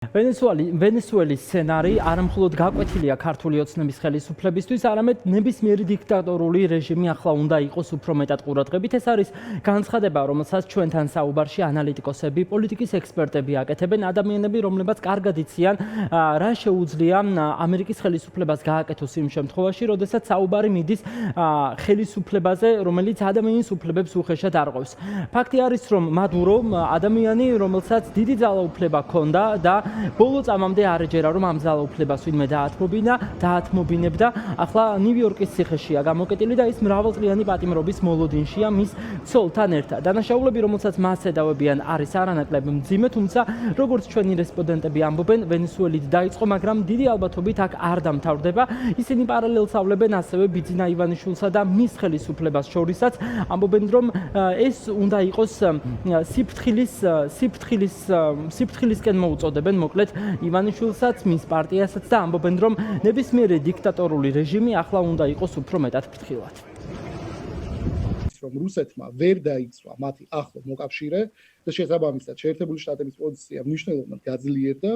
ვენესუელის სცენარი არ მხოლოდ გაკვეთილია ქართული ოცნების ხელისუფლებისთვის, არამედ ნებისმიერი დიქტატორული რეჟიმი ახლა უნდა იყოს უფრო მეტად ყურადღებით. ეს არის განცხადება, რომელსაც ჩვენთან საუბარში ანალიტიკოსები, პოლიტიკის ექსპერტები აკეთებენ, ადამიანები, რომლებიც კარგად იციან, რა შეუძლია ამერიკის ხელისუფლებას გააკეთოს იმ შემთხვევაში, როდესაც საუბარი მიდის ხელისუფლებაზე, რომელიც ადამიანის უფლებებს უხეშად არღვევს. ფაქტი არის, რომ მადურო ადამიანი, რომელსაც დიდი ძალაუფლება ჰქონდა და ბოლო წამამდე არ ეჯერა, რომ ამ ძალაუფლებას ვინმე დაათმობინებდა. ახლა ნიუ-იორკის ციხეშია გამოკეტილი და ის მრავალწლიანი პატიმრობის მოლოდინშია მის ცოლთან ერთად. დანაშაულები, რომელსაც მას ედავებიან, არის არანაკლებ მძიმე, თუმცა როგორც ჩვენი რესპონდენტები ამბობენ, ვენესუელით დაიწყო, მაგრამ დიდი ალბათობით აქ არ დამთავრდება. ისინი პარალელს ავლებენ ასევე ბიძინა ივანიშვილსა და მის ხელისუფლებას შორისაც. ამბობენ, რომ ეს უნდა იყოს სიფრთხილისკენ მოუწოდებენ მოკლედ ივანიშვილსაც, მის პარტიასაც და ამბობენ, რომ ნებისმიერი დიქტატორული რეჟიმი ახლა უნდა იყოს უფრო მეტად ფრთხილად. რომ რუსეთმა ვერ დაიცვა მათი ახლო მოკავშირე და შესაბამისად შეერთებული შტატების პოზიცია მნიშვნელოვნად გაძლიერდა.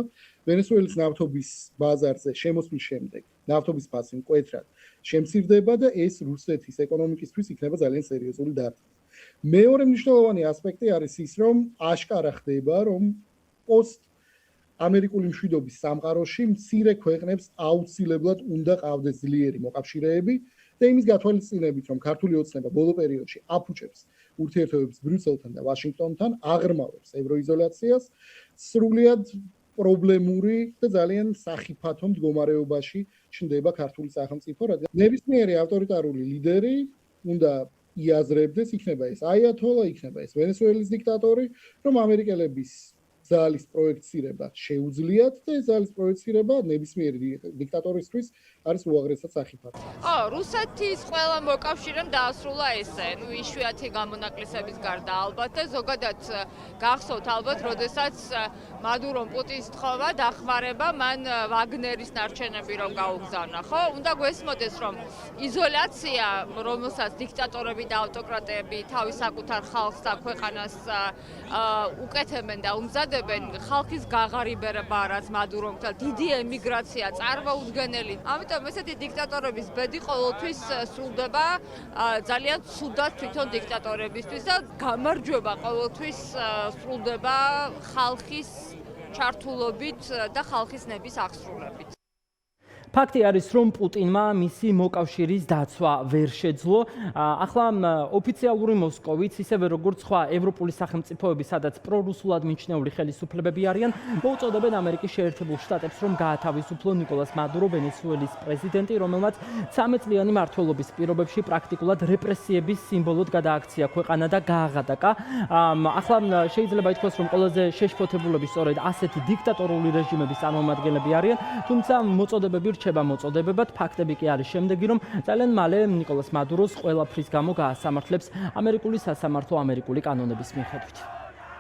ვენესუელის ნავთობის ბაზარზე შემოსვლის შემდეგ ნავთობის ფასი მკვეთრად შემცირდება და ეს რუსეთის ეკონომიკისთვის იქნება ძალიან სერიოზული დარტყმა. მეორე მნიშვნელოვანი ასპექტი არის ის, რომ აშკარა ხდება, რომ ამერიკული მშვიდობის სამყაროში მცირე ქვეყნებს აუცილებლად უნდა ყავდეს ძლიერი მოკავშირეები და იმის გათვალისწინებით, რომ ქართული ოცნება ბოლო პერიოდში აფუჭებს ურთიერთობებს ბრიუსელთან და ვაშინგტონთან, აღრმავებს ევროიზოლაციას, სრულიად პრობლემური და ძალიან სახიფათო მდგომარეობაში ჩნდება ქართული სახელმწიფო, რადგან ნებისმიერი ავტორიტარული ლიდერი უნდა იაზრებდეს, იქნება ეს აიათოლა, იქნება ეს ვენესუელის დიქტატორი, რომ ამერიკელების ძალის პროექცირება შეუძლიათ და ეს ძალის პროექცირება ნებისმიერი დიქტატორისთვის არის უაღრესად სახიფათო. რუსეთის ყველა მოკავშირემ დაასრულა ესე, იშვიათი გამონაკლისების გარდა ალბათ და ზოგადად გახსოვთ ალბათ, როდესაც მადურომ პუტინს თხოვა დახმარება, მან ვაგნერის ნარჩენები რომ გაუგზავნა, ხო? უნდა გვესმოდეს, რომ იზოლაცია, რომელსაც დიქტატორები და ავტოკრატები თავის საკუთარ ხალხს და ქვეყანას უკეთებენ და უმზადებენ, ხალხის გაღარიბება, რაც მადურომ და დიდი ემიგრაცია, წარმოუდგენელი. ამიტომ ესეთი დიქტატორების ბედი ყოველთვის სრულდება ძალიან ცუდად თვითონ დიქტატორებისთვის და გამარჯვება ყოველთვის სრულდება ხალხის ჩართულობით და ხალხის ნების აღსრულებით. ფაქტი არის, რომ პუტინმა მისი მოკავშირის დაცვა ვერ შეძლო. ახლა ოფიციალური მოსკოვიც, ისევე როგორც სხვა ევროპული სახელმწიფოები, სადაც პრორუსულად მიჩნეული ხელისუფლებები არიან, მოუწოდებენ ამერიკის შეერთებულ შტატებს, რომ გაათავისუფლო ნიკოლას მადურო, ვენესუელის პრეზიდენტი, რომელმაც 13 წლიანი მმართველობის პირობებში პრაქტიკულად რეპრესიების სიმბოლოდ გადააქცია ქვეყანა და გააღატაკა. ახლა შეიძლება ითქვას, რომ ყველაზე შეშფოთებულები სწორედ ასეთი დიქტატორული რეჟიმების წარმომადგენლები არიან, თუმცა მოწოდებები მოწოდებებად ფაქტები კი არის შემდეგი, რომ ძალიან მალე ნიკოლას მადუროს ყველაფრის გამო გაასამართლებს ამერიკული სასამართლო ამერიკული კანონების მიხედვით.